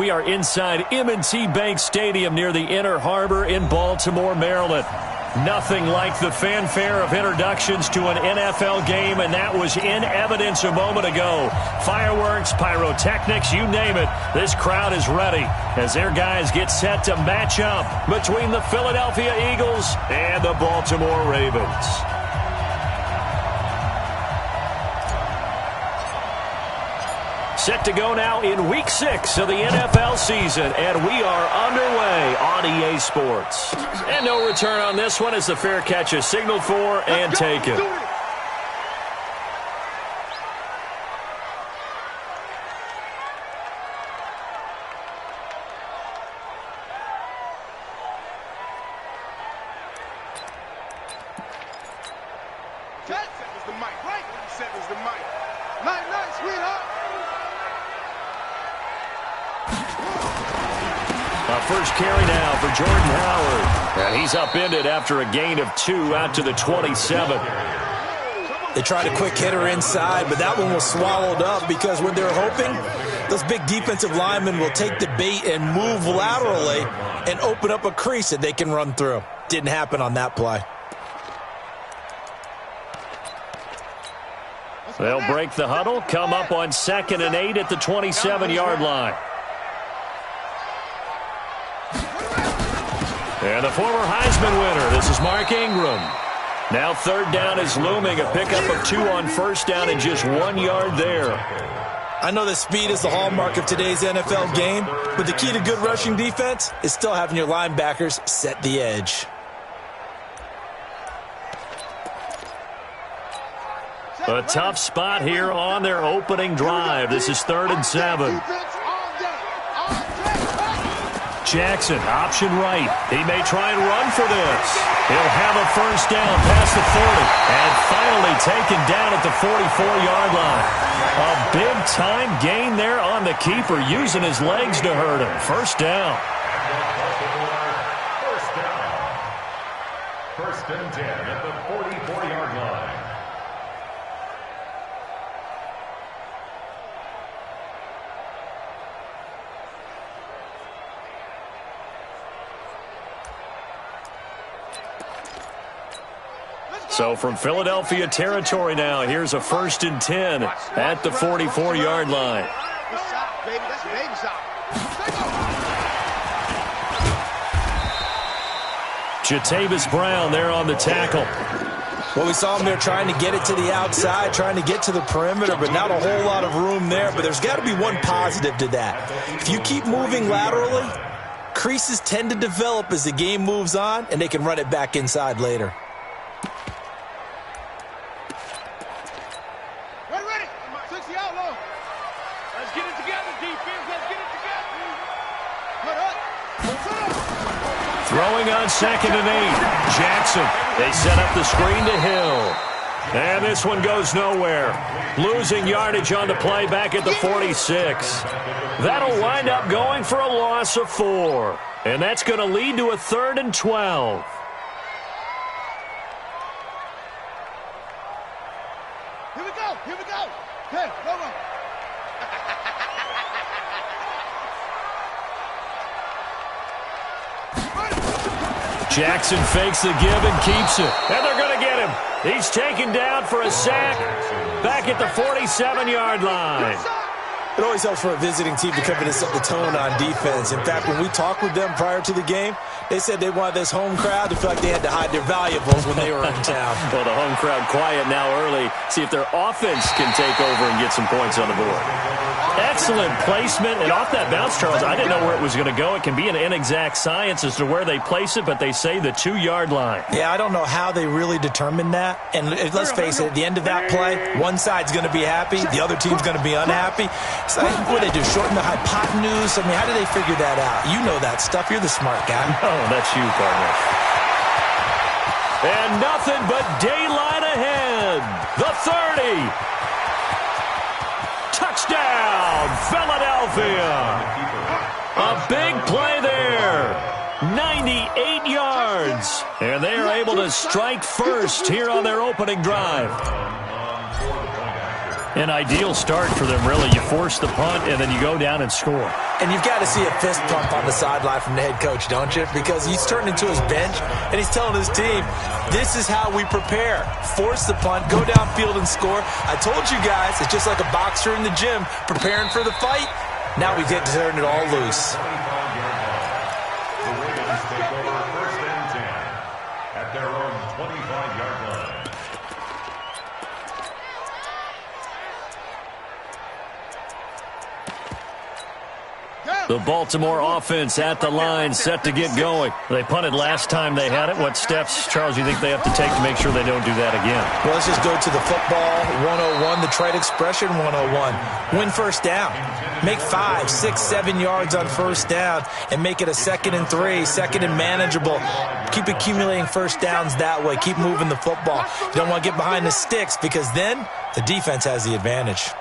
We are inside M&T Bank Stadium near the Inner Harbor in Baltimore, Maryland. Nothing like the fanfare of introductions to an NFL game, and that was in evidence a moment ago. Fireworks, pyrotechnics, you name it. This crowd is ready as their guys get set to match up between the Philadelphia Eagles and the Baltimore Ravens. Set to go now in Week 6 of the NFL season, and we are underway on EA Sports. And no return on this one as the fair catch is signaled for and taken. First carry now for Jordan Howard. And he's upended after a gain of 2 out to the 27. They tried a quick hitter inside, but that one was swallowed up because when they're hoping, those big defensive linemen will take the bait and move laterally and open up a crease that they can run through. Didn't happen on that play. They'll break the huddle, come up on 2nd and 8 at the 27-yard line. And the former Heisman winner, this is Mark Ingram. Now 3rd down is looming, a pickup of 2 on 1st down and just 1 yard there. I know that speed is the hallmark of today's NFL game, but the key to good rushing defense is still having your linebackers set the edge. A tough spot here on their opening drive. This is 3rd and 7. Jackson, option right. He may try and run for this. He'll have a first down past the 40 and finally taken down at the 44-yard line. A big-time gain there on the keeper, using his legs to hurt him. First down. First and 10 at the 44-yard line. So from Philadelphia territory now, here's a 1st and 10 at the 44-yard line. Jatavis Brown there on the tackle. Well, we saw him there trying to get it to the outside, trying to get to the perimeter, but not a whole lot of room there. But there's got to be one positive to that. If you keep moving laterally, creases tend to develop as the game moves on, and they can run it back inside later. Throwing on 2nd and 8. Jackson. They set up the screen to Hill. And this one goes nowhere. Losing yardage on the play back at the 46. That'll wind up going for a loss of 4. And that's going to lead to a 3rd and 12. Here we go. Here we go. Hey, go on. Jackson fakes the give and keeps it. And they're going to get him. He's taken down for a sack back at the 47-yard line. It always helps for a visiting team to come in and set the tone on defense. In fact, when we talked with them prior to the game, they said they wanted this home crowd to feel like they had to hide their valuables when they were in town. Well, the home crowd quiet now early. See if their offense can take over and get some points on the board. Excellent placement, and off that bounce, Charles, I didn't know where it was going to go. It can be an inexact science as to where they place it, but they say the 2-yard line. Yeah, I don't know how they really determined that. And let's face it, at the end of that play, one side's going to be happy, the other team's going to be unhappy. So what do they do, shorten the hypotenuse? I mean, how do they figure that out? You know that stuff. You're the smart guy. Oh, that's you, partner. And nothing but daylight ahead. The 30. Touchdown, Philadelphia. A big play there. 98 yards. And they are able to strike first here on their opening drive. An ideal start for them, really. You force the punt, and then you go down and score. And you've got to see a fist pump on the sideline from the head coach, don't you? Because he's turning to his bench, and he's telling his team, this is how we prepare. Force the punt, go downfield and score. I told you guys, it's just like a boxer in the gym preparing for the fight. Now we get to turn it all loose. The Ravens take over 1st and 10 at their own 25-yard line. The Baltimore offense at the line, set to get going. They punted last time they had it. What steps, Charles, do you think they have to take to make sure they don't do that again? Well, let's just go to the football 101, the trade expression 101. Win first down. Make 5, 6, 7 yards on first down and make it a 2nd and 3, 2nd and manageable. Keep accumulating first downs that way. Keep moving the football. You don't want to get behind the sticks because then the defense has the advantage.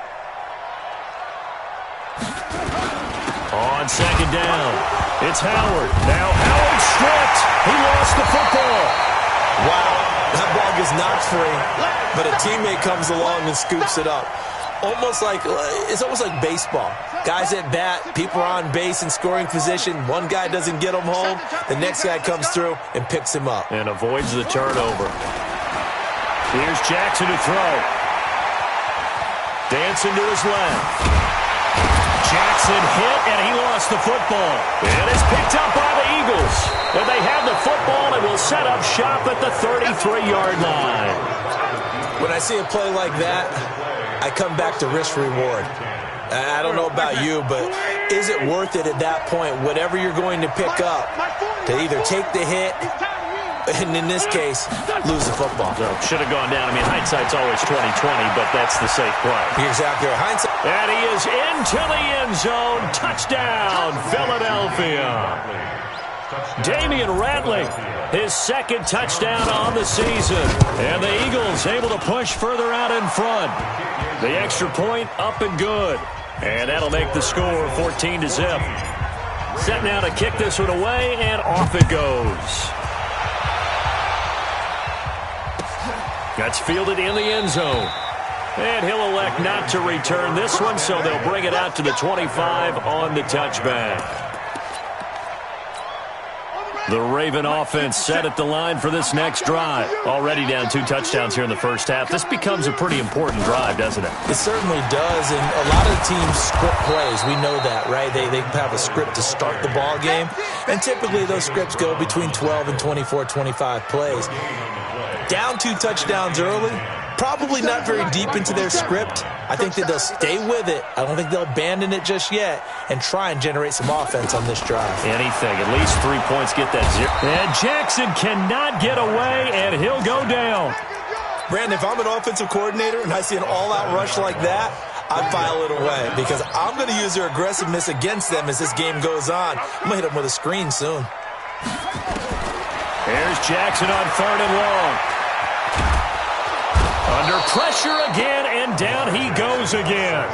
On 2nd down, it's Howard. Now Howard stripped. He lost the football. Wow, that ball gets knocked free, but a teammate comes along and scoops it up. It's almost like baseball. Guys at bat, people are on base in scoring position. One guy doesn't get him home. The next guy comes through and picks him up. And avoids the turnover. Here's Jackson to throw. Dancing to his left. Jackson hit, and he lost the football. And it's picked up by the Eagles. And they have the football and will set up shop at the 33-yard line. When I see a play like that, I come back to risk-reward. I don't know about you, but is it worth it at that point, whatever you're going to pick up, to either take the hit, and in this case, lose the football? So should have gone down. I mean, hindsight's always 20/20, but that's the safe play. You're exactly right. Hindsight. And he is into the end zone. Touchdown, Philadelphia. Damian Ratley, his 2nd touchdown on the season. And the Eagles able to push further out in front. The extra point up and good. And that'll make the score 14-0. Set now to kick this one away, and off it goes. That's fielded in the end zone. And he'll elect not to return this one, so they'll bring it out to the 25 on the touchback. The Raven offense set at the line for this next drive. Already down 2 touchdowns here in the first half. This becomes a pretty important drive, doesn't it? It certainly does, and a lot of teams script plays. We know that, right? They have a script to start the ball game, and typically those scripts go between 12 and 24, 25 plays. Down 2 touchdowns early, probably not very deep into their script. I think that they'll stay with it. I don't think they'll abandon it just yet and try and generate some offense on this drive. Anything. At least 3 points, get that 0. And Jackson cannot get away, and he'll go down. Brandon, if I'm an offensive coordinator and I see an all-out rush like that, I file it away because I'm going to use their aggressiveness against them as this game goes on. I'm going to hit them with a screen soon. Here's Jackson on 3rd and long. Under pressure again, and down he goes again.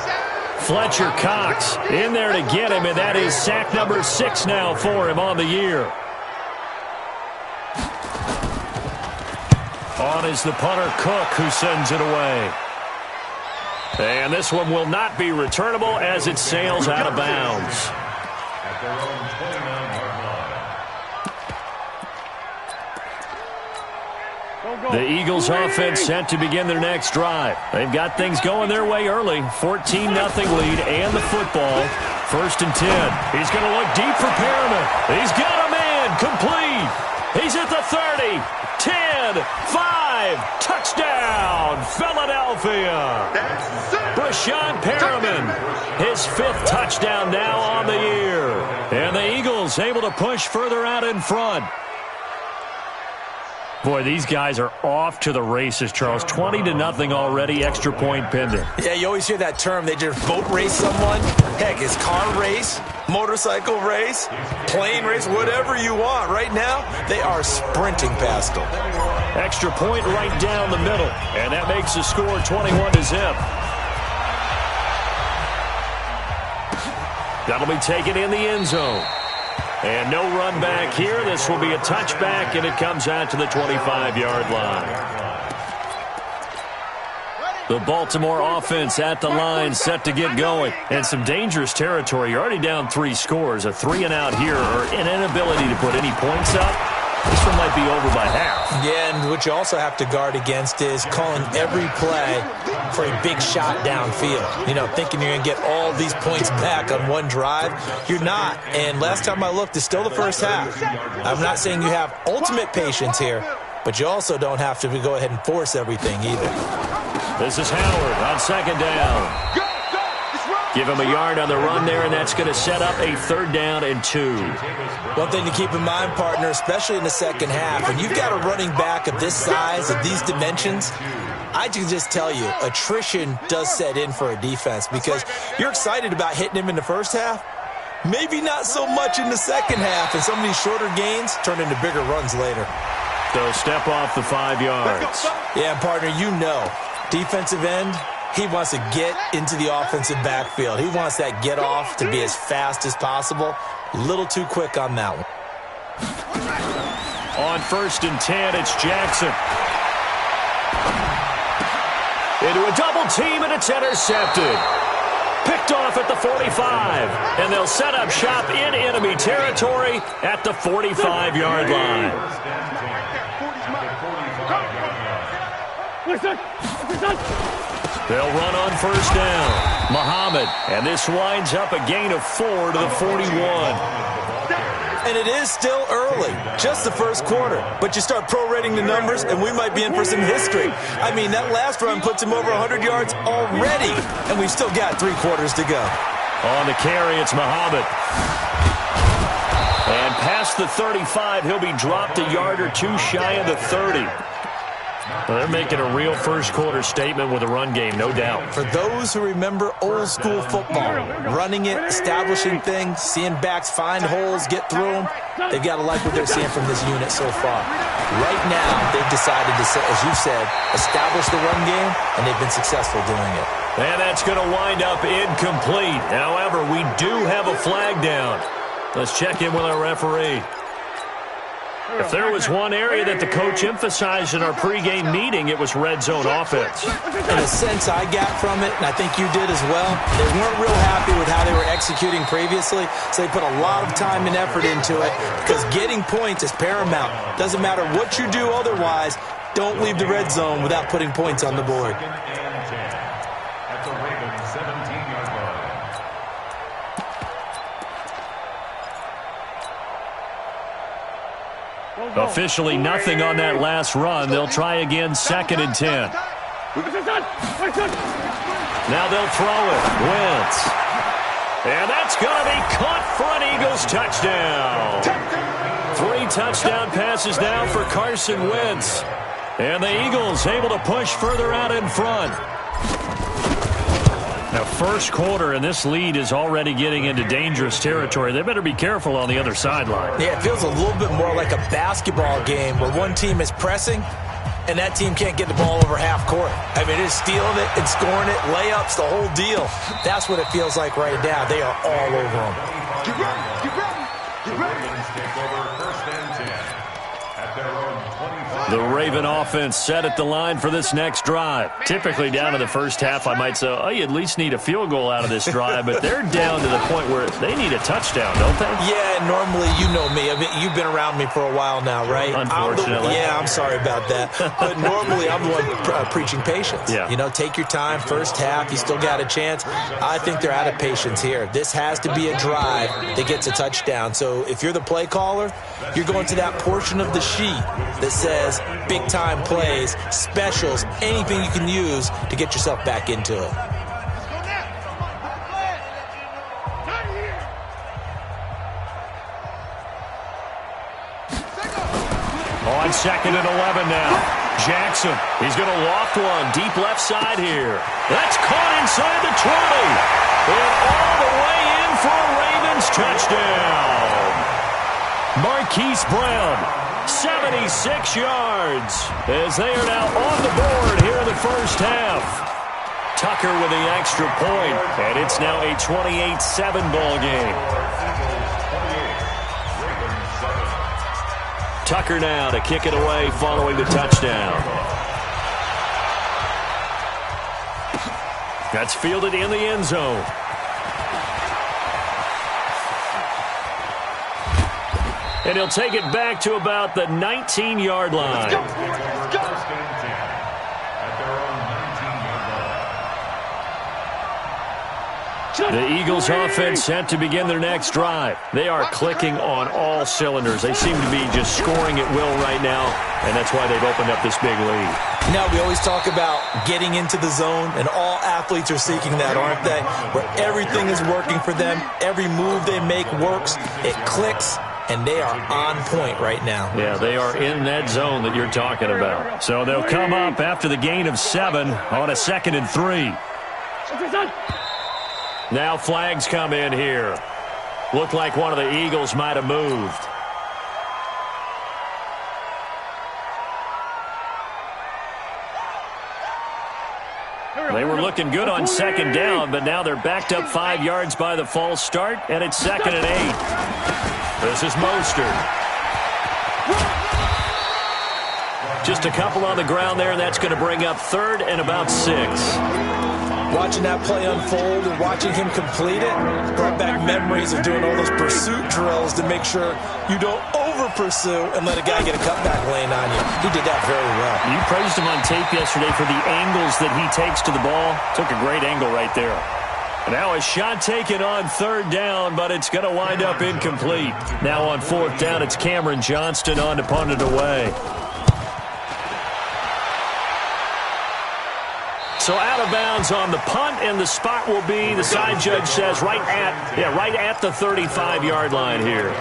Fletcher Cox in there to get him, and that is sack number 6 now for him on the year. On is the punter, Cook, who sends it away. And this one will not be returnable as it sails out of bounds. At their own 29-yard line. The Eagles offense set to begin their next drive. They've got things going their way early. 14-0 lead and the football. 1st and 10. He's going to look deep for Perriman. He's got a man complete. He's at the 30, 10, 5, touchdown, Philadelphia. Brashawn Perriman, his 5th touchdown now on the year. And the Eagles able to push further out in front. Boy, these guys are off to the races, Charles. 20-0 already, extra point pending. Yeah, you always hear that term. They just boat race someone. Heck, it's car race, motorcycle race, plane race, whatever you want. Right now, they are sprinting past them. Extra point right down the middle, and that makes the score 21-0. That'll be taken in the end zone. And no run back here. This will be a touchback, and it comes out to the 25-yard line. The Baltimore offense at the line, set to get going. And some dangerous territory. You're already down 3 scores. A 3-and-out here, or an inability to put any points up. This one might be over by half. Yeah, and what you also have to guard against is calling every play for a big shot downfield. You know, thinking you're going to get all these points back on one drive. You're not. And last time I looked, it's still the first half. I'm not saying you have ultimate patience here, but you also don't have to go ahead and force everything either. This is Howard on second down. Give him a yard on the run there, and that's going to set up a 3rd down and 2. One thing to keep in mind, partner, especially in the second half, when you've got a running back of this size, of these dimensions, I can just tell you, attrition does set in for a defense because you're excited about hitting him in the first half. Maybe not so much in the second half, and some of these shorter gains turn into bigger runs later. So step off the 5 yards. Yeah, partner, you know, defensive end, he wants to get into the offensive backfield. He wants that get off to be as fast as possible. A little too quick on that one. On 1st and 10, it's Jackson. Into a double team, and it's intercepted. Picked off at the 45, and they'll set up shop in enemy territory at the 45-yard line. They'll run on 1st down. Muhammad, and this winds up a gain of 4 to the 41. And it is still early, just the first quarter. But you start prorating the numbers, and we might be in for some history. I mean, that last run puts him over 100 yards already, and we've still got 3 quarters to go. On the carry, it's Muhammad. And past the 35, he'll be dropped a yard or 2 shy of the 30. Well, they're making a real first-quarter statement with a run game, no doubt. For those who remember old-school football, running it, establishing things, seeing backs find holes, get through them, they've got to like what they're seeing from this unit so far. Right now, they've decided to, as you said, establish the run game, and they've been successful doing it. And that's going to wind up incomplete. However, we do have a flag down. Let's check in with our referee. If there was one area that the coach emphasized in our pregame meeting, it was red zone offense. In a sense I got from it, and I think you did as well, they weren't real happy with how they were executing previously, so they put a lot of time and effort into it because getting points is paramount. Doesn't matter what you do otherwise, don't leave the red zone without putting points on the board. Officially nothing on that last run. They'll try again, 2nd and 10. Now they'll throw it. Wentz. And that's going to be caught for an Eagles touchdown. 3 touchdown passes now for Carson Wentz. And the Eagles able to push further out in front. Now, first quarter, and this lead is already getting into dangerous territory. They better be careful on the other sideline. Yeah, it feels a little bit more like a basketball game where one team is pressing and that team can't get the ball over half court. I mean, it's stealing it and scoring it, layups, the whole deal. That's what it feels like right now. They are all over them. Get ready, get ready, get ready. Take over 1st and 10 at their own 25. The Raven offense set at the line for this next drive. Typically down to the first half, I might say, oh, you at least need a field goal out of this drive, but they're down to the point where they need a touchdown, don't they? Yeah, normally, you know me. I mean, you've been around me for a while now, right? Unfortunately. I'm sorry about that. But normally, I'm the one preaching patience. Yeah. You know, take your time. First half, you still got a chance. I think they're out of patience here. This has to be a drive that gets a touchdown. So if you're the play caller, you're going to that portion of the sheet that says big-time plays, specials, anything you can use to get yourself back into it. On 2nd and 11 now. Jackson, he's going to loft one deep left side here. That's caught inside the 20. And all the way in for a Ravens touchdown. Marquise Brown, 76 yards, as they are now on the board here in the first half. Tucker with the extra point, and it's now a 28-7 ball game. Tucker now to kick it away following the touchdown. That's fielded in the end zone. And he'll take it back to about the 19-yard line. First and 10 at their own 19-yard line. The Eagles offense set to begin their next drive. They are clicking on all cylinders. They seem to be just scoring at will right now, and that's why they've opened up this big lead. Now, we always talk about getting into the zone, and all athletes are seeking that, aren't they? Where everything is working for them, every move they make works, it clicks, and they are on point right now. Yeah, they are in that zone that you're talking about. So they'll come up after the gain of 7 on a 2nd and 3. Now flags come in here. Looked like one of the Eagles might have moved. They were looking good on 2nd down, but now they're backed up 5 yards by the false start, and it's 2nd and 8. This is Mostert. Just a couple on the ground there, and that's going to bring up 3rd and about 6. Watching that play unfold and watching him complete it brought back memories of doing all those pursuit drills to make sure you don't over-pursue and let a guy get a cutback lane on you. He did that very well. You praised him on tape yesterday for the angles that he takes to the ball. Took a great angle right there. Now a shot taken on 3rd down, but it's going to wind up incomplete. Now on 4th down, it's Cameron Johnston on to punt it away. So out of bounds on the punt, and the spot will be, the side judge says, right at the 35-yard line here.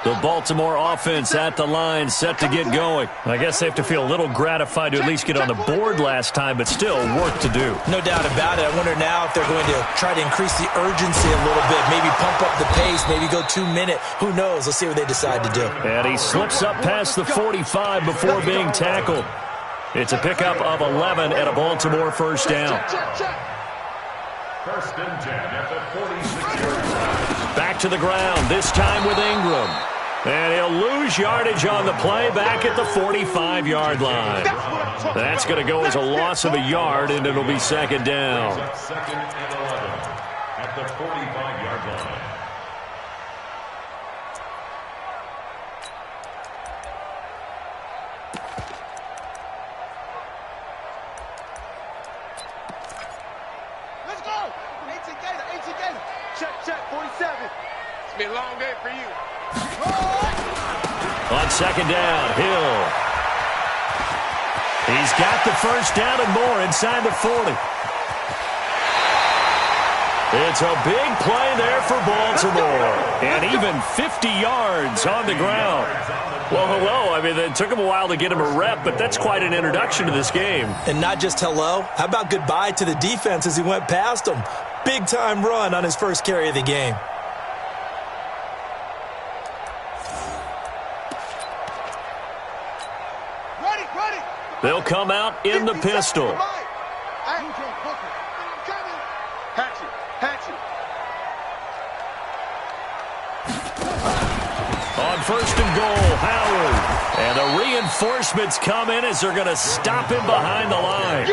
The Baltimore offense at the line, set to get going. I guess they have to feel a little gratified to at least get on the board last time, but still work to do. No doubt about it. I wonder now if they're going to try to increase the urgency a little bit, maybe pump up the pace, maybe go 2-minute. Who knows? Let's see what they decide to do. And he slips up past the 45 before being tackled. It's a pickup of 11 and a Baltimore first down. First and 10 at the 46-yard line. Back to the ground, this time with Ingram. And he'll lose yardage on the play back at the 45-yard line. That's going to go as a loss of a yard, and it'll be 2nd down. 2nd and 11 at the 45-yard line. Check, 47. It's been a long day for you. On 2nd down, Hill. He's got the first down and more inside the 40. It's a big play there for Baltimore. And even 50 yards on the ground. Well, hello. I mean, it took him a while to get him a rep, but that's quite an introduction to this game. And not just hello. How about goodbye to the defense as he went past him? Big-time run on his first carry of the game. Ready. They'll come out in the pistol. On 1st and goal, Howard. And the reinforcements come in as they're going to stop him behind the line.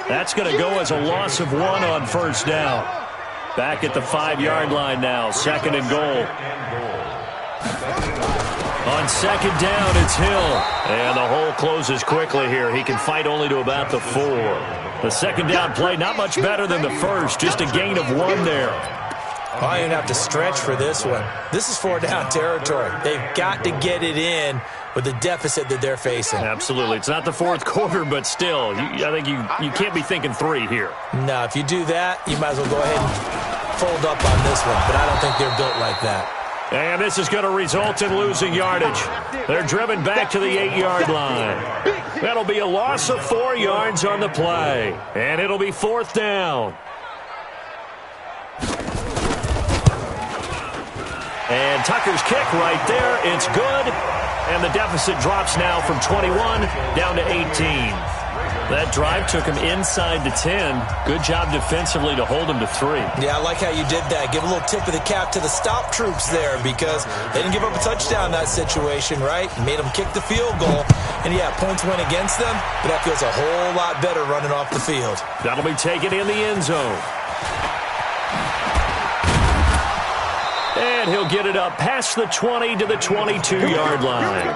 That's going to go as a loss of 1 on 1st down. Back at the 5-yard line now, 2nd and goal. On 2nd down, it's Hill. And the hole closes quickly here. He can fight only to about the 4. The 2nd down play, not much better than the first. Just a gain of 1 there. I don't even have to stretch for this one. This is 4-down territory. They've got to get it in with the deficit that they're facing. Absolutely. It's not the 4th quarter, but still, I think you can't be thinking 3 here. No, if you do that, you might as well go ahead and fold up on this one. But I don't think they're built like that. And this is going to result in losing yardage. They're driven back to the 8-yard line. That'll be a loss of 4 yards on the play. And it'll be 4th down. And Tucker's kick right there. It's good. And the deficit drops now from 21 down to 18. That drive took him inside the 10. Good job defensively to hold him to 3. Yeah, I like how you did that. Give a little tip of the cap to the stop troops there because they didn't give up a touchdown in that situation, right? Made them kick the field goal. And, yeah, points went against them, but that feels a whole lot better running off the field. That'll be taken in the end zone. And he'll get it up past the 20 to the 22-yard line.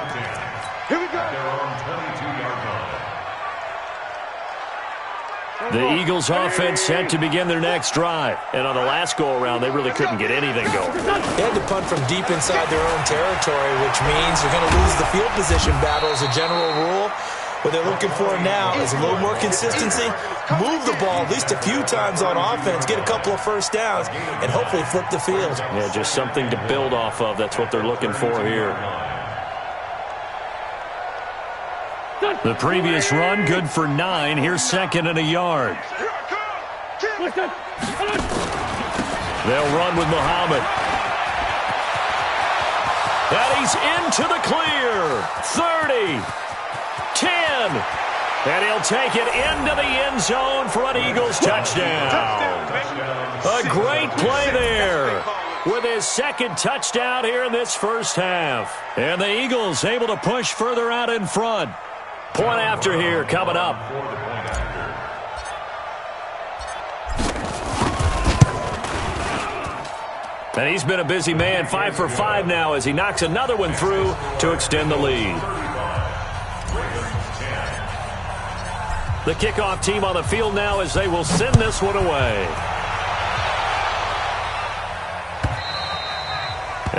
Here we go. Their own 22-yard line. The Eagles offense set to begin their next drive. And on the last go-around, they really couldn't get anything going. They had to punt from deep inside their own territory, which means you're going to lose the field position battle as a general rule. What they're looking for now is a little more consistency, move the ball at least a few times on offense, get a couple of first downs, and hopefully flip the field. Yeah, just something to build off of. That's what they're looking for here. The previous run, good for 9. Here's 2nd and a yard. They'll run with Muhammad. And he's into the clear. 30. 10. And he'll take it into the end zone for an Eagles touchdown. A great play there with his 2nd touchdown here in this first half. And the Eagles able to push further out in front. Point after here coming up. And he's been a busy man, 5 for 5 now as he knocks another one through to extend the lead. The kickoff team on the field now as they will send this one away.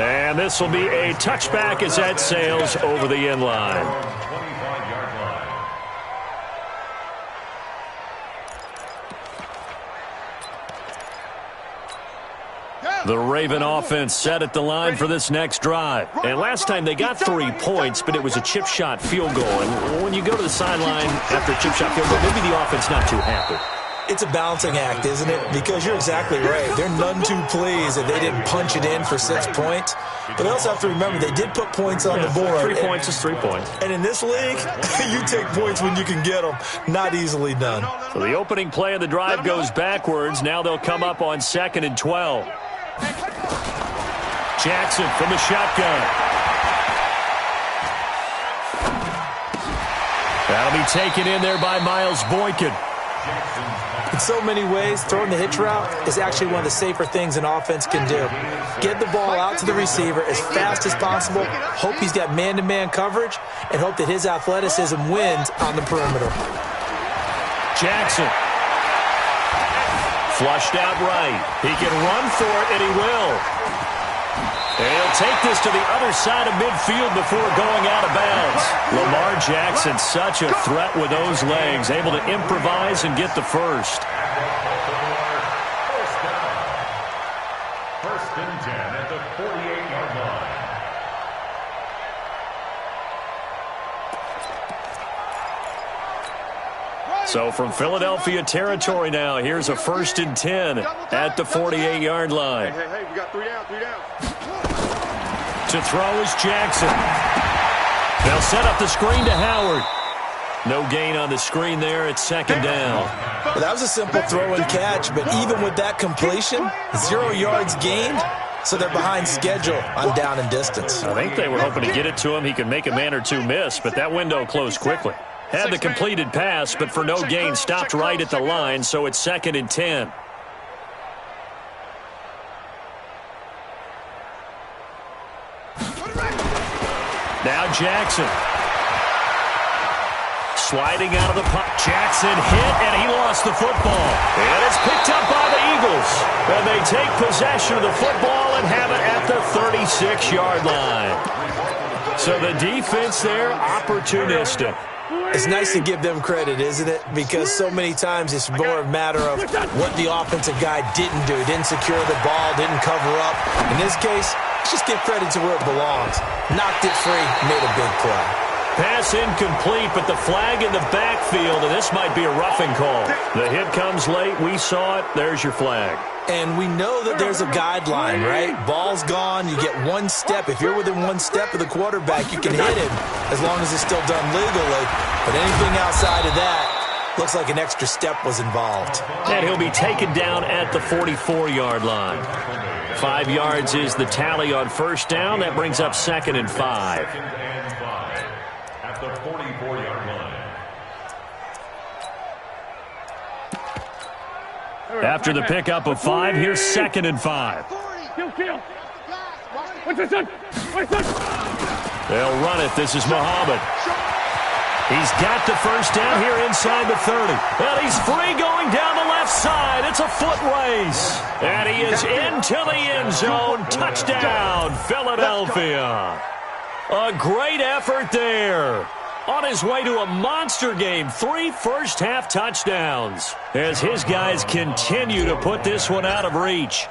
And this will be a touchback as that sails over the end line. The Raven offense set at the line for this next drive. And last time they got 3 points, but it was a chip shot field goal. And when you go to the sideline after a chip shot field goal, maybe the offense not too happy. It's a balancing act, isn't it? Because you're exactly right. They're none too pleased that they didn't punch it in for 6 points. But they also have to remember they did put points on the board. 3 points is 3 points. And in this league, you take points when you can get them. Not easily done. So the opening play of the drive goes backwards. Now they'll come up on 2nd and 12. Jackson from the shotgun. That'll be taken in there by Miles Boykin. In so many ways, throwing the hitch route is actually one of the safer things an offense can do. Get the ball out to the receiver as fast as possible, hope he's got man-to-man coverage, and hope that his athleticism wins on the perimeter. Jackson. Flushed out right. He can run for it, and he will. And he'll take this to the other side of midfield before going out of bounds. Lamar Jackson, such a threat with those legs, able to improvise and get the first. First and 10 at the 48-yard line. So from Philadelphia territory now, here's a 1st and 10 at the 48-yard line. Hey, we got 3 down. To throw is Jackson. They'll set up the screen to Howard. No gain on the screen there. It's 2nd down. Well, that was a simple throw and catch, but even with that completion, 0 yards gained, so they're behind schedule on down and distance. I think they were hoping to get it to him. He could make a man or two miss, but that window closed quickly. Had the completed pass, but for no gain, stopped right at the line, so it's 2nd and 10. Now Jackson. Sliding out of the puck. Jackson hit, and he lost the football. And it's picked up by the Eagles. And they take possession of the football and have it at the 36-yard line. So the defense there, opportunistic. It's nice to give them credit, isn't it? Because so many times it's more a matter of what the offensive guy didn't do. Didn't secure the ball, didn't cover up. In this case, let's just give credit to where it belongs. Knocked it free, made a big play. Pass incomplete, but the flag in the backfield, and this might be a roughing call. The hit comes late. We saw it. There's your flag. And we know that there's a guideline, right? Ball's gone. You get 1 step. If you're within 1 step of the quarterback, you can hit him as long as it's still done legally. But anything outside of that, Looks like an extra step was involved. And he'll be taken down at the 44-yard line. 5 yards is the tally on first down. That brings up 2nd and 5. At the 44-yard line. After the pickup of 5, here's 2nd and 5. They'll run it. This is Muhammad. He's got the first down here inside the 30. And he's free going down the left side. It's a foot race. And he is into the end zone. Touchdown, Philadelphia. A great effort there. On his way to a monster game, 3 first-half touchdowns. As his guys continue to put this one out of reach.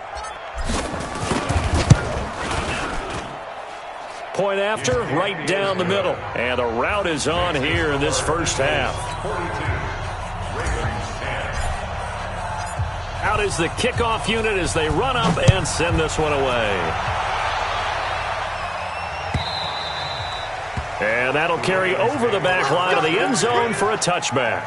Point after, right down the middle. And the route is on here in this first half. Out is the kickoff unit as they run up and send this one away. And that'll carry over the back line of the end zone for a touchback.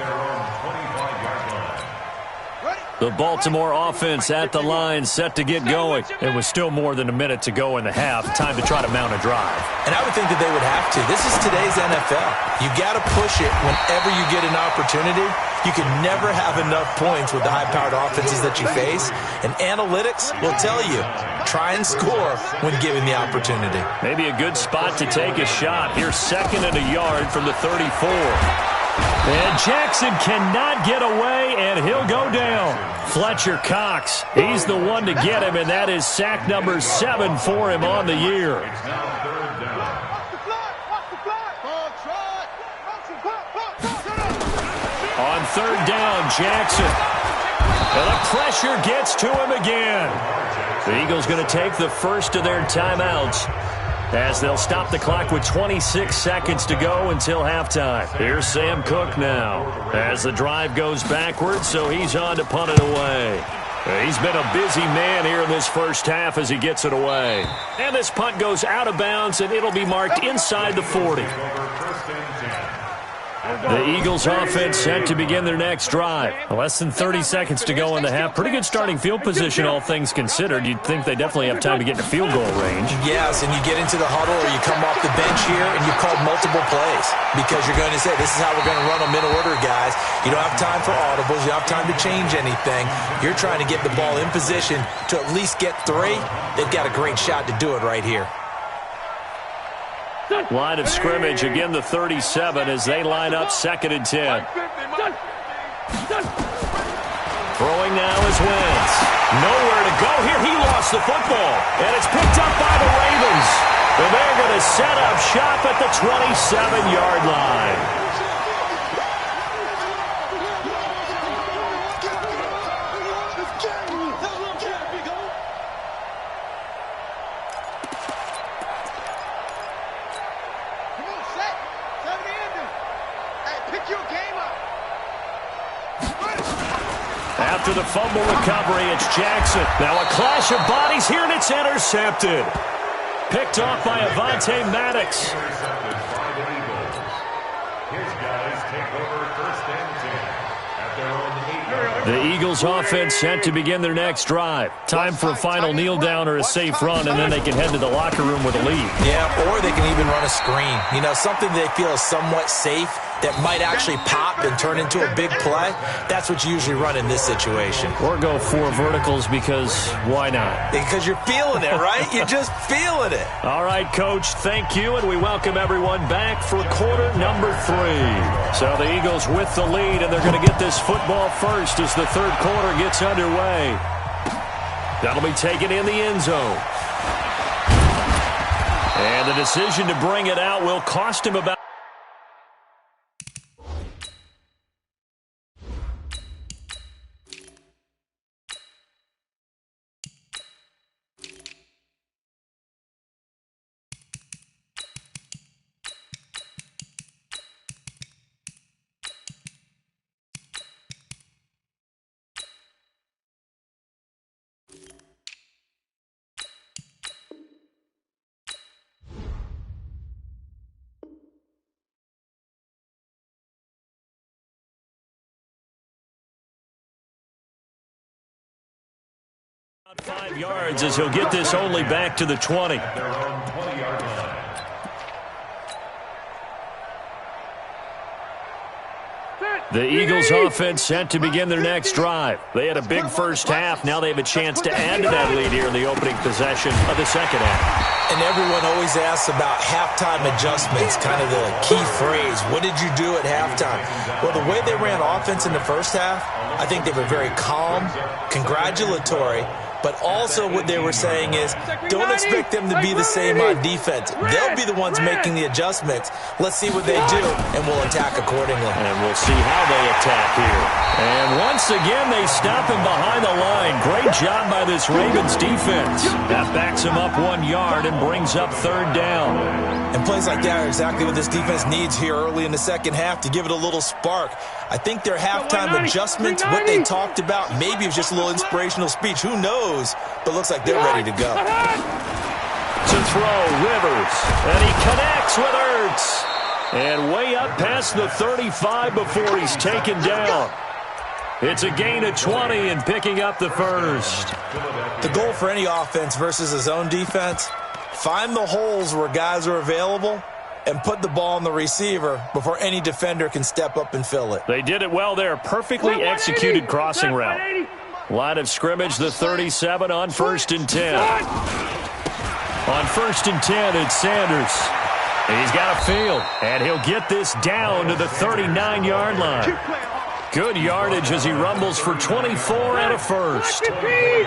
The Baltimore offense at the line, set to get going. It was still more than a minute to go in the half. Time to try to mount a drive. And I would think that they would have to. This is today's NFL. You got to push it whenever you get an opportunity. You can never have enough points with the high-powered offenses that you face. And analytics will tell you, try and score when given the opportunity. Maybe a good spot to take a shot. Here's 2nd and a yard from the 34. And Jackson cannot get away, and he'll go down. Fletcher Cox, he's the one to get him, and that is sack number 7 for him on the year. On 3rd down, Jackson. And the pressure gets to him again. The Eagles going to take the first of their timeouts, as they'll stop the clock with 26 seconds to go until halftime. Here's Sam Cook now as the drive goes backwards, so he's on to punt it away. He's been a busy man here in this first half as he gets it away. And this punt goes out of bounds, and it'll be marked inside the 40. The Eagles offense set to begin their next drive. Less than 30 seconds to go in the half. Pretty good starting field position, all things considered. You'd think they definitely have time to get in field goal range. Yes, and you get into the huddle or you come off the bench here and you've called multiple plays because you're going to say, this is how we're going to run them in order, guys. You don't have time for audibles. You don't have time to change anything. You're trying to get the ball in position to at least get 3. They've got a great shot to do it right here. Line of scrimmage, again the 37 as they line up 2nd and 10. Throwing now is Wentz. Nowhere to go here. He lost the football. And it's picked up by the Ravens. And they're going to set up shop at the 27-yard line. After the fumble recovery, it's Jackson. Now a clash of bodies here, and it's intercepted. Picked off by Avonte Maddox. The Eagles offense set to begin their next drive. Time for a final kneel down or a safe run, and then they can head to the locker room with a lead. Yeah, or they can even run a screen. You know, something they feel is somewhat safe that might actually pop and turn into a big play. That's what you usually run in this situation. Or go 4 verticals because why not? Because you're feeling it, right? You're just feeling it. All right, Coach, thank you, and we welcome everyone back for quarter number 3. So the Eagles with the lead, and they're going to get this football first as the third quarter gets underway. That'll be taken in the end zone. And the decision to bring it out will cost him about 5 yards as he'll get this only back to the 20. Their own 20-yard line. The Eagles offense set to begin their next drive. They had a big first half. Now they have a chance to add to that lead here in the opening possession of the second half. And everyone always asks about halftime adjustments, kind of the key phrase. What did you do at halftime? Well, the way they ran offense in the first half, I think they were very calm, congratulatory, but also what they were saying is don't expect them to be the same on defense. They'll be the ones making the adjustments. Let's see what they do, and we'll attack accordingly. And we'll see how they attack here. And once again, they stop him behind the line. Great job by this Ravens defense. That backs him up 1 yard and brings up third down. And plays like that are exactly what this defense needs here early in the second half to give it a little spark. I think their halftime adjustments, what they talked about, maybe it was just a little inspirational speech. Who knows? But looks like they're ready to go. To throw, Rivers. And he connects with Ertz. And way up past the 35 before he's taken down. It's a gain of 20 and picking up the first. The goal for any offense versus a zone defense, find the holes where guys are available and put the ball on the receiver before any defender can step up and fill it. They did it well there. Perfectly executed crossing route. Line of scrimmage, the 37 on 1st and 10. On 1st and 10, it's Sanders. He's got a field, and he'll get this down to the 39-yard line. Good yardage as he rumbles for 24 and a first.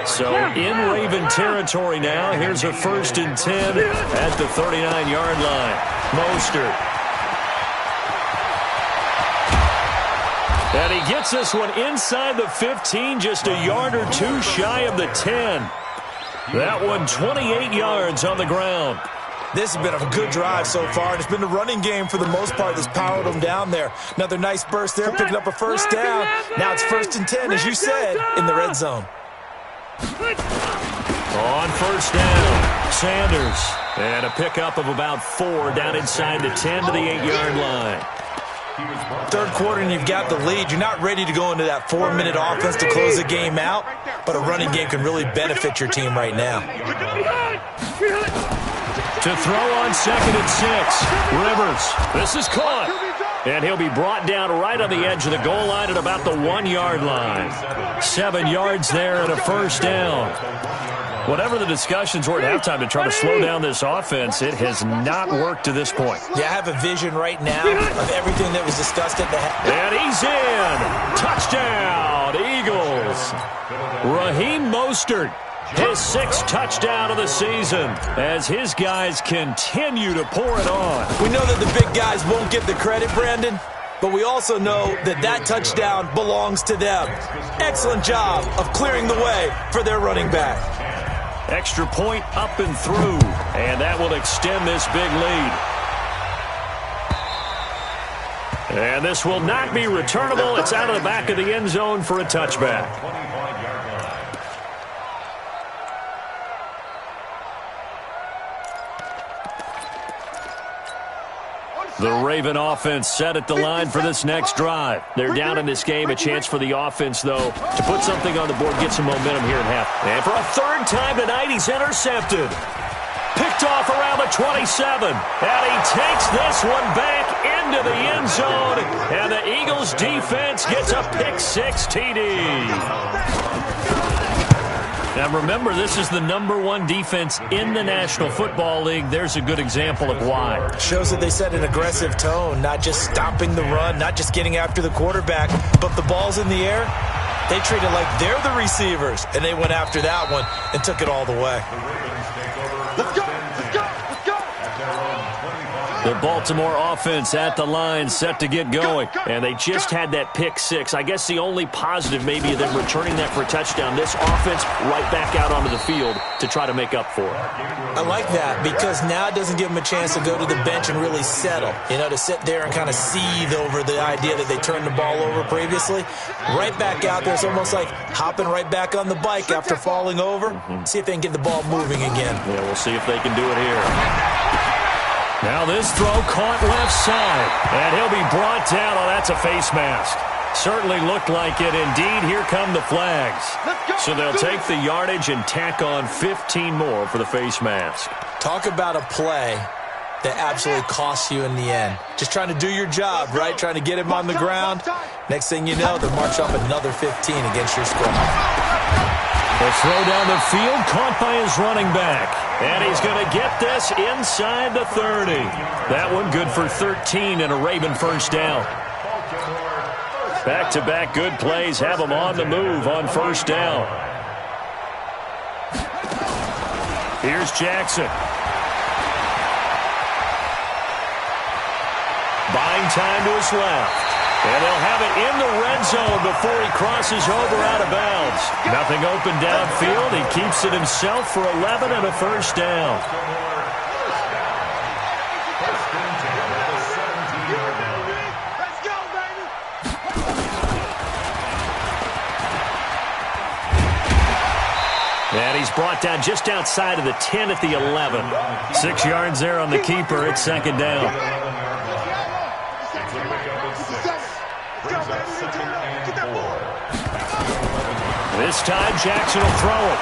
So in Raven territory now, here's a 1st and 10 at the 39-yard line. Mostert. And he gets this one inside the 15, just a yard or two shy of the 10. That one 28 yards on the ground. This has been a good drive so far, and it's been the running game for the most part that's powered them down there. Another nice burst there, picking up a first down. Now it's 1st and 10, as you said, in the red zone. On 1st down, Sanders. And a pickup of about 4 down inside the 10 to the 8-yard line. Third quarter and you've got the lead. You're not ready to go into that 4-minute offense to close the game out, but a running game can really benefit your team right now. To throw on 2nd and 6. Rivers. This is caught. And he'll be brought down right on the edge of the goal line at about the 1-yard line. 7 yards there and a first down. Whatever the discussions were at halftime to try to slow down this offense, it has not worked to this point. Yeah, I have a vision right now of everything that was discussed at the half. And he's in. Touchdown, Eagles. Raheem Mostert. His 6th touchdown of the season as his guys continue to pour it on. We know that the big guys won't get the credit, Brandon, but we also know that that touchdown belongs to them. Excellent job of clearing the way for their running back. Extra point up and through, and that will extend this big lead. And this will not be returnable. It's out of the back of the end zone for a touchback. The Raven offense set at the line for this next drive. They're down in this game. A chance for the offense, though, to put something on the board, get some momentum here at half. And for a 3rd time tonight, he's intercepted. Picked off around the 27. And he takes this one back into the end zone. And the Eagles defense gets a pick-6 TD. Now remember, this is the #1 defense in the National Football League. There's a good example of why. Shows that they set an aggressive tone, not just stopping the run, not just getting after the quarterback, but the ball's in the air. They treat it like they're the receivers, and they went after that one and took it all the way. Let's go! Let's go! Let's go! The Baltimore offense at the line, set to get going. And they just had that pick-6. I guess the only positive maybe of them returning that for a touchdown. This offense right back out onto the field to try to make up for it. I like that because now it doesn't give them a chance to go to the bench and really settle. You know, to sit there and kind of seethe over the idea that they turned the ball over previously. Right back out there. It's almost like hopping right back on the bike after falling over. See if they can get the ball moving again. Yeah, we'll see if they can do it here. Now this throw caught left side, and he'll be brought down. Oh, that's a face mask. Certainly looked like it. Indeed, here come the flags. So they'll take the yardage and tack on 15 more for the face mask. Talk about a play that absolutely costs you in the end. Just trying to do your job, right? Trying to get him on the ground. Next thing you know, they'll march up another 15 against your squad. The throw down the field, caught by his running back. And he's going to get this inside the 30. That one good for 13 and a Raven first down. Back-to-back good plays have him on the move on first down. Here's Jackson. Buying time to his left. And they'll have it in the red zone before he crosses over out of bounds. Nothing open downfield. He keeps it himself for 11 and a first down. Let's go, baby. And he's brought down just outside of the 10 at the 11. 6 yards there on the keeper. It's second down. This time Jackson will throw it.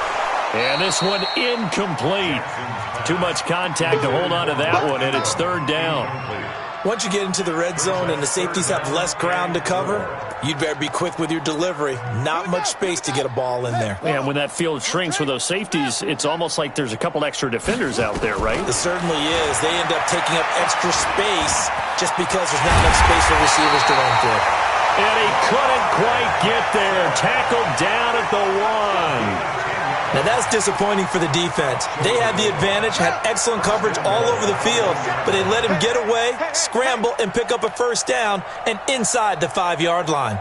And this one incomplete. Too much contact to hold on to that one, and it's third down. Once you get into the red zone and the safeties have less ground to cover, you'd better be quick with your delivery. Not much space to get a ball in there. Yeah, when that field shrinks with those safeties, it's almost like there's a couple extra defenders out there, right? It certainly is. They end up taking up extra space just because there's not enough space for receivers to run through. And he couldn't quite get there. Tackled down at the 1. Now that's disappointing for the defense. They had the advantage, had excellent coverage all over the field, but they let him get away, scramble, and pick up a first down, and inside the 5-yard line.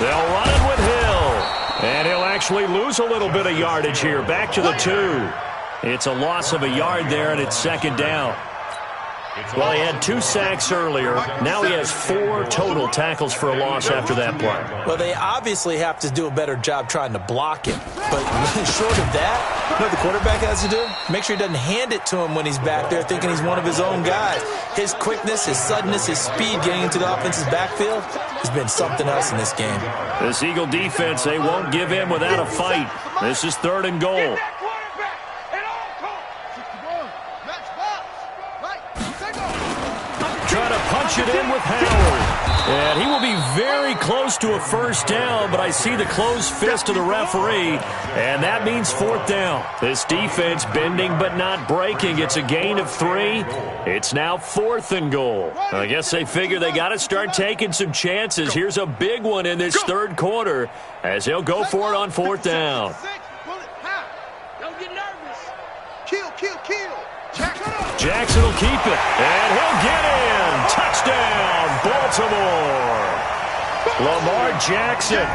They'll run it with Hill. And he'll actually lose a little bit of yardage here. Back to the 2. It's a loss of a yard there, and it's second down. Well, he had 2 sacks earlier. Now he has 4 total tackles for a loss after that play. Well, they obviously have to do a better job trying to block him. But short of that, you know what the quarterback has to do? Make sure he doesn't hand it to him when he's back there thinking he's one of his own guys. His quickness, his suddenness, his speed getting into the offense's backfield has been something else in this game. This Eagle defense, they won't give in without a fight. This is third and goal. Trying to punch it in with Howard. And he will be very close to a first down, but I see the closed fist of the referee, and that means fourth down. This defense bending but not breaking. It's a gain of 3. It's now fourth and goal. I guess they figure they got to start taking some chances. Here's a big one in this third quarter as he'll go for it on fourth down. Don't get nervous. Kill. Jackson will keep it, and he'll get in. Touchdown, Baltimore. Lamar Jackson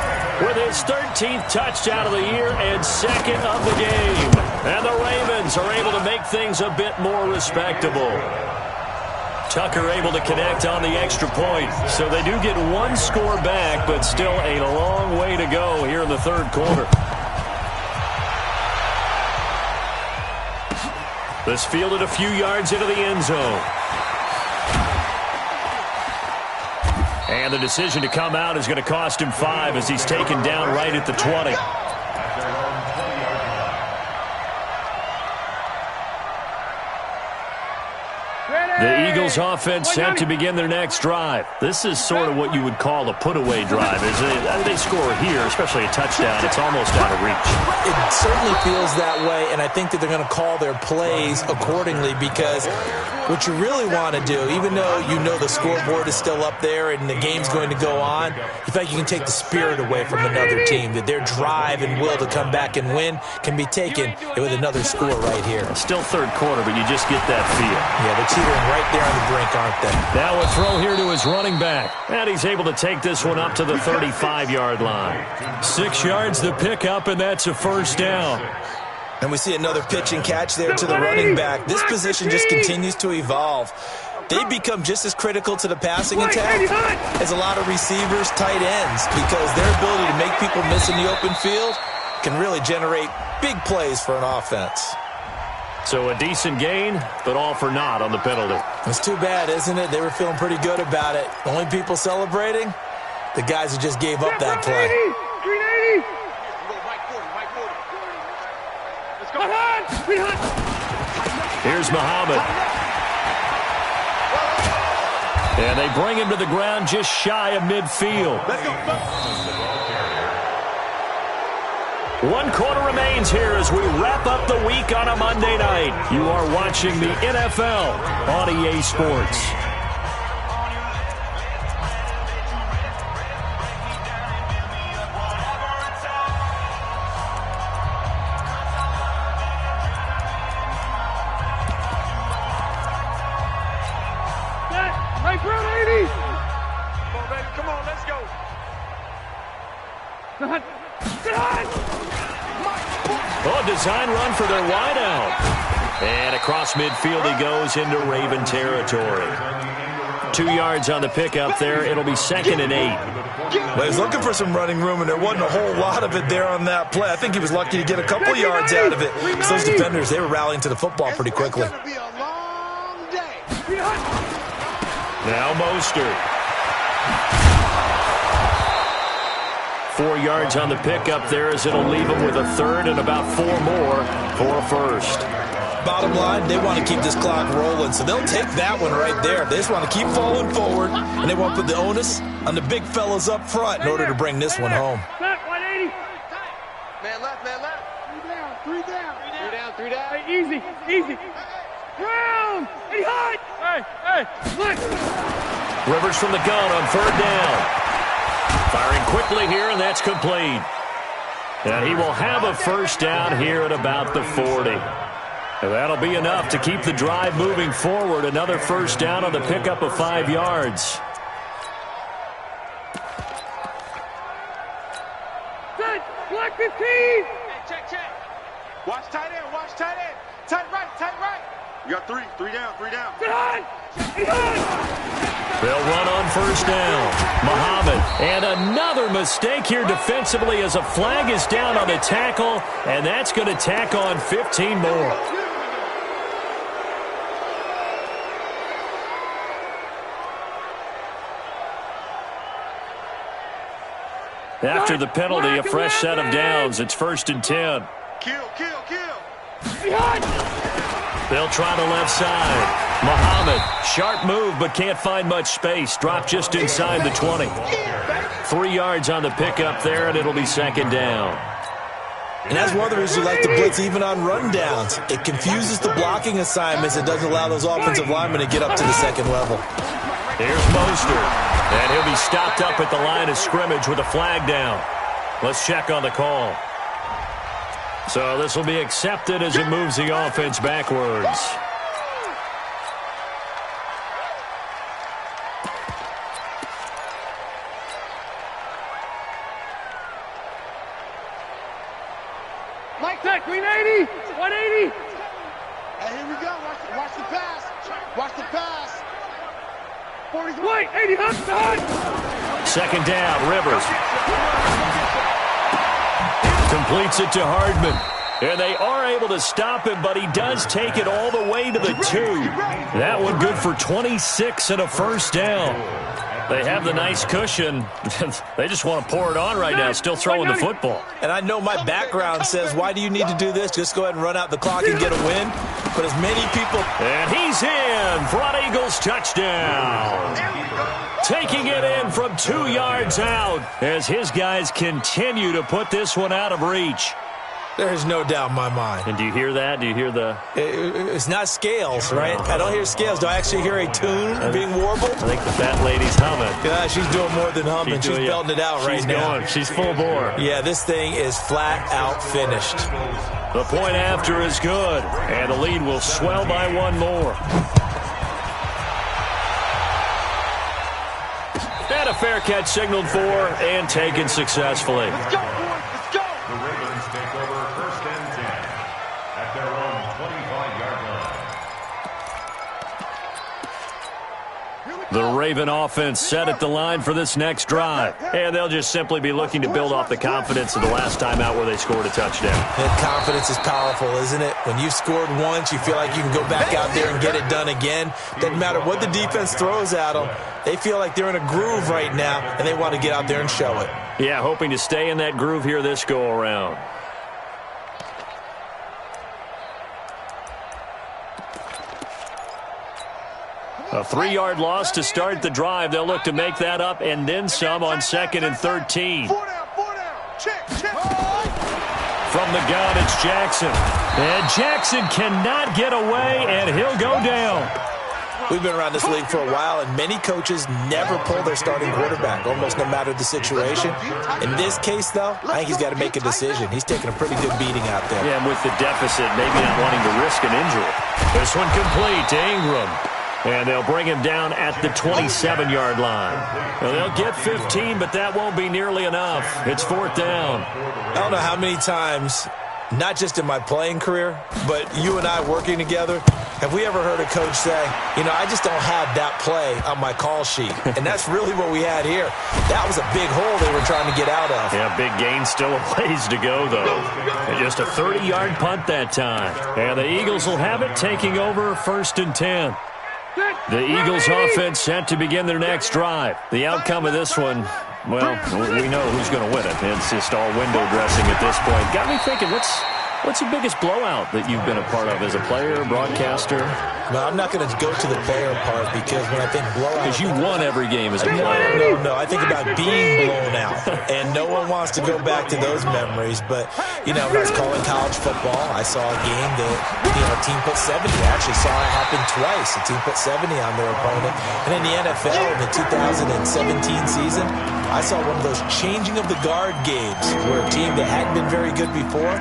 with his 13th touchdown of the year and second of the game. And the Ravens are able to make things a bit more respectable. Tucker able to connect on the extra point. So they do get 1 score back, but still a long way to go here in the third quarter. This fielded a few yards into the end zone. And the decision to come out is going to cost him 5 as he's taken down right at the 20. The Eagles offense set to begin their next drive. This is sort of what you would call a put-away drive. As they score here, especially a touchdown, it's almost out of reach. It certainly feels that way, and I think that they're going to call their plays accordingly because what you really want to do, even though you know the scoreboard is still up there and the game's going to go on, you feel like you can take the spirit away from another team, that their drive and will to come back and win can be taken with another score right here. Still third quarter, but you just get that feel. Yeah, they're teetering right there on the brink, aren't they? Now a throw here to his running back. And he's able to take this one up to the 35-yard line. 6 yards to pick up, and that's a first down. And we see another pitch and catch there to the running back. This position just continues to evolve. They become just as critical to the passing attack as a lot of receivers, tight ends, because their ability to make people miss in the open field can really generate big plays for an offense. So a decent gain, but all for naught on the penalty. It's too bad, isn't it? They were feeling pretty good about it. The only people celebrating, the guys who just gave up that play. 380. Let's go. Here's Muhammad. And they bring him to the ground just shy of midfield. Let's go. 1 quarter remains here as we wrap up the week on a Monday night. You are watching the NFL on EA Sports. Right front, 80. Come on, baby. Come on, let's go. Oh, design run for their wideout. And across midfield he goes into Raven territory. 2 yards on the pickup there. It'll be 2nd and 8. Well, he was looking for some running room, and there wasn't a whole lot of it there on that play. I think he was lucky to get a couple yards out of it. Because those defenders, they were rallying to the football pretty quickly. It's going to be a long day. Now Mostert. 4 yards on the pickup there as it'll leave him with a 3rd and about 4 more for a 1st. Bottom line, they want to keep this clock rolling, so they'll take that one right there. They just want to keep falling forward, and they want to put the onus on the big fellas up front in order to bring this one home. Back, 180. Man left, man left. 3 down. 3 down, 3 down. Hey, easy. Round. Hey, hot. Hey, look. Rivers from the gun on 3rd down. Firing quickly here, and that's complete. And he will have a 1st down here at about the 40. And that'll be enough to keep the drive moving forward. Another 1st down on the pickup of 5 yards. Set. Black 15. Hey, check. Watch tight end, Tight right. You got 3 down. Set hot. Hey, hot. They'll run on 1st down. Muhammad. And another mistake here defensively as a flag is down on the tackle, and that's going to tack on 15 more. After the penalty, a fresh set of downs. It's 1st and 10. Kill. Hey, hot. They'll try the left side. Muhammad, sharp move, but can't find much space. Dropped just inside the 20. 3 yards on the pickup there, and it'll be 2nd down. And that's one of the reasons you like to blitz even on rundowns. It confuses the blocking assignments. It doesn't allow those offensive linemen to get up to the 2nd level. Here's Mostert, and he'll be stopped up at the line of scrimmage with a flag down. Let's check on the call. So this will be accepted as it moves the offense backwards. Mike Tech, 380. 180. Hey, here we go. Watch the pass. Watch the pass. 40. Wait, 80. Hot. 2nd down, Rivers. Completes it to Hardman. And they are able to stop him, but he does take it all the way to the 2. That one good for 26 and a 1st down. They have the nice cushion. They just want to pour it on right now, still throwing the football. And I know my background says, why do you need to do this? Just go ahead and run out the clock and get a win. But as many people... And he's in. Front Eagles touchdown. Taking it in from 2 yards out as his guys continue to put this one out of reach. There's no doubt in my mind. And do you hear that? Do you hear the... It's not scales, right? I don't hear scales. Do I actually hear a tune being warbled? I think the fat lady's humming. Yeah, she's doing more than humming. She's belting it out right now. Going. She's full bore. Yeah, this thing is flat out finished. The point after is good, and the lead will swell by 1 more. And a fair catch signaled for and taken successfully. Let's go, boys. Let's go. The Ravens take over 1st and 10 at their own 25-yard line. Here we The Raven offense set at the line for this next drive. And they'll just simply be looking to build off the confidence of the last time out where they scored a touchdown. And confidence is powerful, isn't it? When you've scored once, you feel like you can go back out there and get it done again. Doesn't matter what the defense throws at them. They feel like they're in a groove right now, and they want to get out there and show it. Yeah, hoping to stay in that groove here this go-around. A 3-yard loss to start the drive. They'll look to make that up and then some on 2nd and 13. Four down. Check. From the gun, it's Jackson. And Jackson cannot get away, and he'll go down. We've been around this league for a while, and many coaches never pull their starting quarterback, almost no matter the situation. In this case, though, I think he's got to make a decision. He's taking a pretty good beating out there. Yeah, and with the deficit, maybe not wanting to risk an injury. This one complete to Ingram. And they'll bring him down at the 27-yard line. Well, they'll get 15, but that won't be nearly enough. It's 4th down. I don't know how many times, not just in my playing career, but you and I working together, have we ever heard a coach say, you know, I just don't have that play on my call sheet. And that's really what we had here. That was a big hole they were trying to get out of. Yeah, big gain, still a ways to go, though. And just a 30-yard punt that time. And the Eagles will have it, taking over 1st and 10. The Eagles offense set to begin their next drive. The outcome of this one, well, we know who's going to win it. It's just all window dressing at this point. Got me thinking, what's the biggest blowout that you've been a part of as a player, broadcaster? No, I'm not going to go to the player part because when I think blowout... Because you won every game as a player. No. I think about being blown out. And no one wants to go back to those memories. But, you know, when I was calling college football, I saw a game that, you know, a team put 70. I actually saw it happen twice. A team put 70 on their opponent. And in the NFL, in the 2017 season, I saw one of those changing of the guard games where a team that hadn't been very good before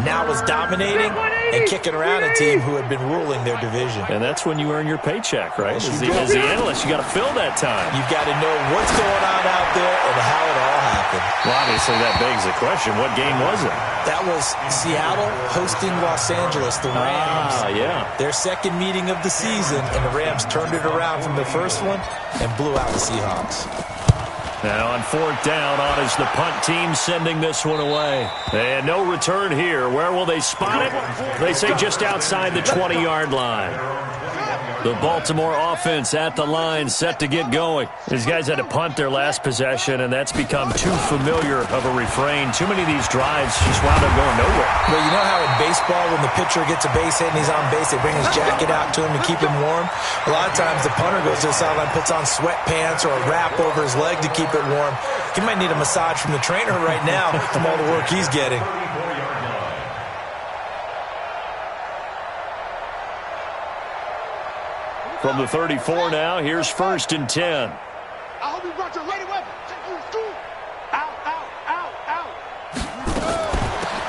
now was dominating and kicking around a team who had been ruling their division. And that's when you earn your paycheck, right? Yes, as the analyst, you got to fill that time. You've got to know what's going on out there and how it all happened. Well, obviously, that begs the question, what game was it? That was Seattle hosting Los Angeles, the Rams. Yeah. Their second meeting of the season, and the Rams turned it around from their first one and blew out the Seahawks. Now on 4th down, on is the punt team sending this one away. And no return here. Where will they spot it? They say just outside the 20-yard line. The Baltimore offense at the line, set to get going. These guys had to punt their last possession, and that's become too familiar of a refrain. Too many of these drives just wound up going nowhere. Well, you know how in baseball, when the pitcher gets a base hit and he's on base, they bring his jacket out to him to keep him warm? A lot of times the punter goes to the sideline, puts on sweatpants or a wrap over his leg to keep it warm. He might need a massage from the trainer right now from all the work he's getting. From the 34 now, here's 1st and 10. I hope you brought your lady weapon.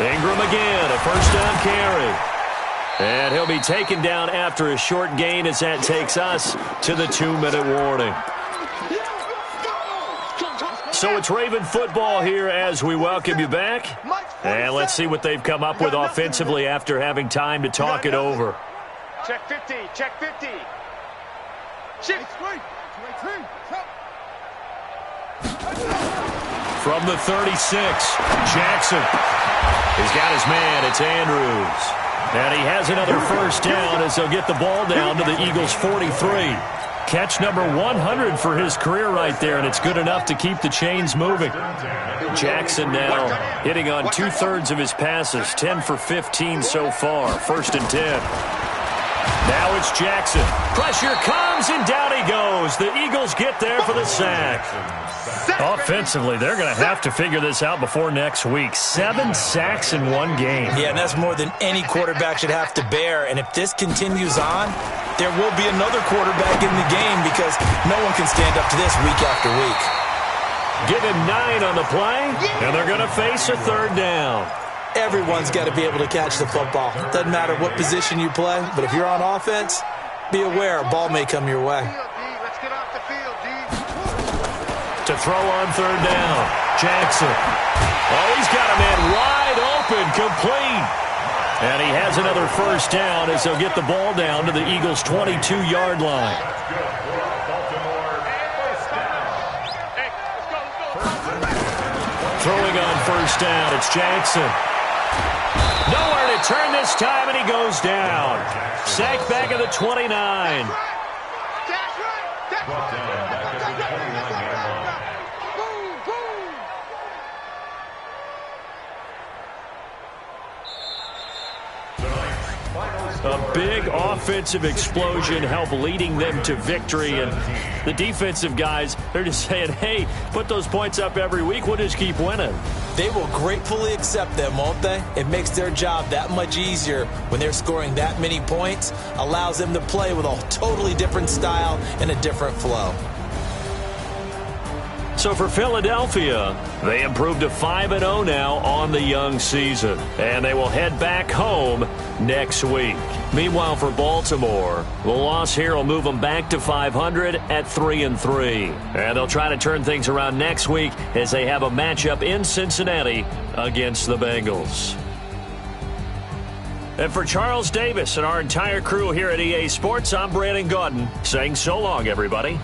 Ingram again, a 1st down carry. And he'll be taken down after a short gain as that takes us to the 2-minute warning. So it's Raven football here as we welcome you back. And let's see what they've come up with offensively after having time to talk it over. Check 50. Check 50. From the 36, Jackson. He's got his man. It's Andrews. And he has another 1st down as they'll get the ball down to the Eagles' 43. Catch number 100 for his career right there, and it's good enough to keep the chains moving. Jackson now hitting on 2/3 of his passes, 10 for 15 so far. 1st and 10. Now it's Jackson. Pressure comes, and down he goes. The Eagles get there for the sack. Offensively, they're going to have to figure this out before next week. 7 sacks in one game. Yeah, and that's more than any quarterback should have to bear. And if this continues on, there will be another quarterback in the game because no one can stand up to this week after week. Give him 9 on the play, and they're going to face a 3rd down. Everyone's got to be able to catch the football. Doesn't matter what position you play, but if you're on offense, be aware a ball may come your way. Let's get off the field, D. To throw on 3rd down, Jackson. Oh, he's got a man wide open, complete. And he has another 1st down as they'll get the ball down to the Eagles' 22-yard line. Throwing on first down, it's Jackson. Nowhere to turn this time, and he goes down. Sacked back at the 29. Brought down back at the 29-yard line. A big offensive explosion helped leading them to victory. And the defensive guys, they're just saying, hey, put those points up every week. We'll just keep winning. They will gratefully accept them, won't they? It makes their job that much easier when they're scoring that many points. Allows them to play with a totally different style and a different flow. So for Philadelphia, they improved to 5-0 now on the young season. And they will head back home next week. Meanwhile, for Baltimore, the loss here will move them back to 500 at 3-3. And they'll try to turn things around next week as they have a matchup in Cincinnati against the Bengals. And for Charles Davis and our entire crew here at EA Sports, I'm Brandon Gaudin saying so long, everybody.